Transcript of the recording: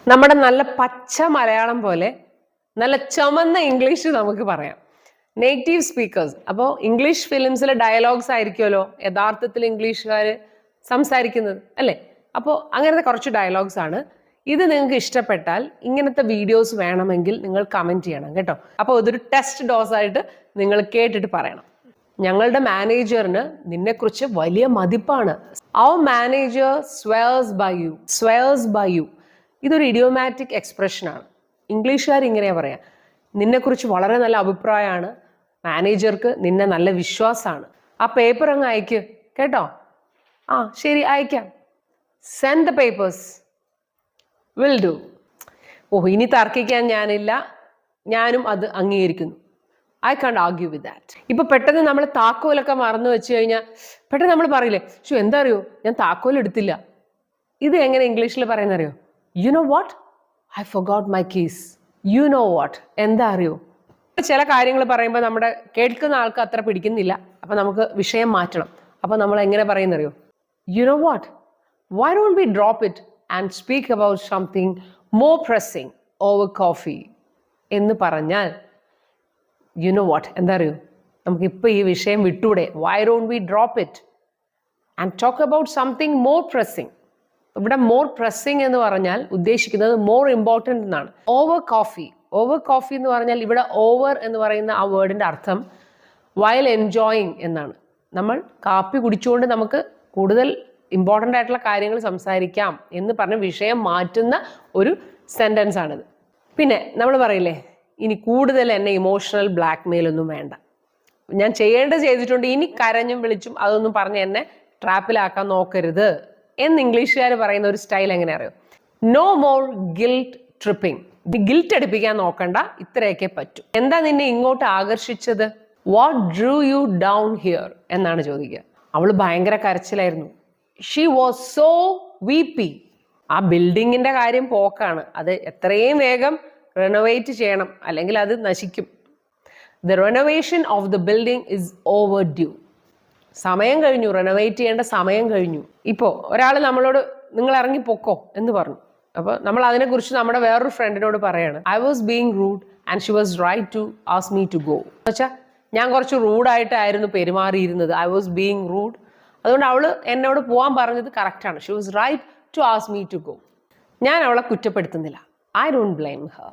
നമ്മുടെ നല്ല പച്ച മലയാളം പോലെ നല്ല ചുമന്ന ഇംഗ്ലീഷ് നമുക്ക് പറയാം. Native speakers. അപ്പോൾ ഇംഗ്ലീഷ് ഫിലിംസിലെ ഡയലോഗ്സ് ആയിരിക്കുമല്ലോ യഥാർത്ഥത്തിൽ ഇംഗ്ലീഷുകാർ സംസാരിക്കുന്നത് അല്ലേ? അപ്പോൾ അങ്ങനത്തെ കുറച്ച് ഡയലോഗ്സ് ആണ്. ഇത് നിങ്ങൾക്ക് ഇഷ്ടപ്പെട്ടാൽ ഇങ്ങനത്തെ വീഡിയോസ് വേണമെങ്കിൽ നിങ്ങൾ കമൻറ്റ് ചെയ്യണം കേട്ടോ. അപ്പോൾ ഇതൊരു ടെസ്റ്റ് ഡോസ് ആയിട്ട് നിങ്ങൾ കേട്ടിട്ട് പറയണം. ഞങ്ങളുടെ മാനേജറിന് നിന്നെക്കുറിച്ച് വലിയ മതിപ്പാണ്. അവർ manager swears by you. Swears by you ഇതൊരു ഇഡിയോമാറ്റിക് എക്സ്പ്രഷനാണ്. ഇംഗ്ലീഷുകാർ ഇങ്ങനെയാ പറയാം, നിന്നെക്കുറിച്ച് വളരെ നല്ല അഭിപ്രായമാണ്, മാനേജർക്ക് നിന്നെ നല്ല വിശ്വാസമാണ്. ആ പേപ്പർ അങ്ങ് അയക്ക് കേട്ടോ. ആ ശരി, അയക്കാം. Send the papers. Will do. ഇനി തർക്കിക്കാൻ ഞാനില്ല, ഞാനും അത് അംഗീകരിക്കുന്നു. I can't argue with that. ഇപ്പൊ പെട്ടെന്ന് നമ്മൾ താക്കോലൊക്കെ മറന്നു വെച്ച് കഴിഞ്ഞാൽ പെട്ടെന്ന് നമ്മൾ പറയില്ലേ, എന്താ അറിയോ, ഞാൻ താക്കോൽ എടുത്തില്ല. ഇത് എങ്ങനെ ഇംഗ്ലീഷിൽ പറയുന്ന അറിയോ? U know what, I forgot my keys. U know what എന്താ അറിയോ? ചില കാര്യങ്ങൾ പറയുമ്പോൾ നമ്മുടെ കേൾക്കുന്ന ആൾക്ക് അത്ര പിടിക്കുന്നില്ല, അപ്പൊ നമുക്ക് വിഷയം മാറ്റണം. അപ്പൊ നമ്മൾ എങ്ങനെ പറയുന്നറിയോ? You know what, why don't we drop it and speak about something more pressing over coffee എന്ന് പറഞ്ഞാൽ യു നോ വാട്ട് എന്താ അറിയോ, നമുക്കിപ്പോൾ ഈ വിഷയം വിട്ടൂടെ? Why don't we drop it and talk about something more pressing. ഇവിടെ മോർ പ്രസ്സിംഗ് എന്ന് പറഞ്ഞാൽ ഉദ്ദേശിക്കുന്നത് മോർ ഇമ്പോർട്ടൻ്റ് എന്നാണ്. Over coffee. ഓവർ കോഫി എന്ന് പറഞ്ഞാൽ ഇവിടെ ഓവർ എന്ന് പറയുന്ന ആ വേർഡിൻ്റെ അർത്ഥം വൈൽ എൻജോയിങ് എന്നാണ്. നമ്മൾ കാപ്പി കുടിച്ചുകൊണ്ട് നമുക്ക് കൂടുതൽ ഇമ്പോർട്ടൻ്റ് ആയിട്ടുള്ള കാര്യങ്ങൾ സംസാരിക്കാം എന്ന് പറഞ്ഞ് വിഷയം മാറ്റുന്ന ഒരു സെൻറ്റൻസ് ആണിത്. പിന്നെ നമ്മൾ പറയില്ലേ, ഇനി കൂടുതൽ എന്നെ ഇമോഷണൽ ബ്ലാക്ക് മെയിൽ ഒന്നും വേണ്ട, ഞാൻ ചെയ്യേണ്ടത് ചെയ്തിട്ടുണ്ട്, ഇനി കരഞ്ഞും വിളിച്ചും അതൊന്നും പറഞ്ഞ് എന്നെ ട്രാപ്പിലാക്കാൻ നോക്കരുത് എന്ന് ഇംഗ്ലീഷുകാർ പറയുന്ന ഒരു സ്റ്റൈൽ എങ്ങനെ അറിയോ? No more guilt tripping. Guilt അടിപ്പിക്കാൻ നോക്കണ്ട, ഇത്രയൊക്കെ പറ്റും. എന്താ നിന്നെ ഇങ്ങോട്ട് ആകർഷിച്ചത്? What drew you down here എന്നാണ് ചോദിക്കുക. അവള് ഭയങ്കര കരച്ചിലായിരുന്നു. She was so weepy. ആ ബിൽഡിങ്ങിന്റെ കാര്യം പോക്കാണ്. അത് എത്രയും വേഗം റെനോവേറ്റ് ചെയ്യണം, അല്ലെങ്കിൽ അത് നശിക്കും. The renovation of the building is over due. സമയം കഴിഞ്ഞു, റെനോവേറ്റ് ചെയ്യേണ്ട സമയം കഴിഞ്ഞു. ഇപ്പോൾ ഒരാൾ നമ്മളോട് നിങ്ങൾ ഇറങ്ങി പൊക്കോ എന്ന് പറഞ്ഞു. അപ്പോൾ നമ്മൾ അതിനെക്കുറിച്ച് നമ്മുടെ വേറൊരു ഫ്രണ്ടിനോട് പറയാണ്, I was being rude and she was right to ask me to go. എന്ന് വെച്ചാൽ ഞാൻ കുറച്ച് റൂഡായിട്ടായിരുന്നു പെരുമാറിയിരുന്നത്. ഐ വാസ് ബീങ് റൂഡ്, അതുകൊണ്ട് അവൾ എന്നോട് പോകാൻ പറഞ്ഞത് കറക്റ്റാണ്. She was right to ask me to go. ഞാൻ അവളെ കുറ്റപ്പെടുത്തുന്നില്ല. I don't blame Har.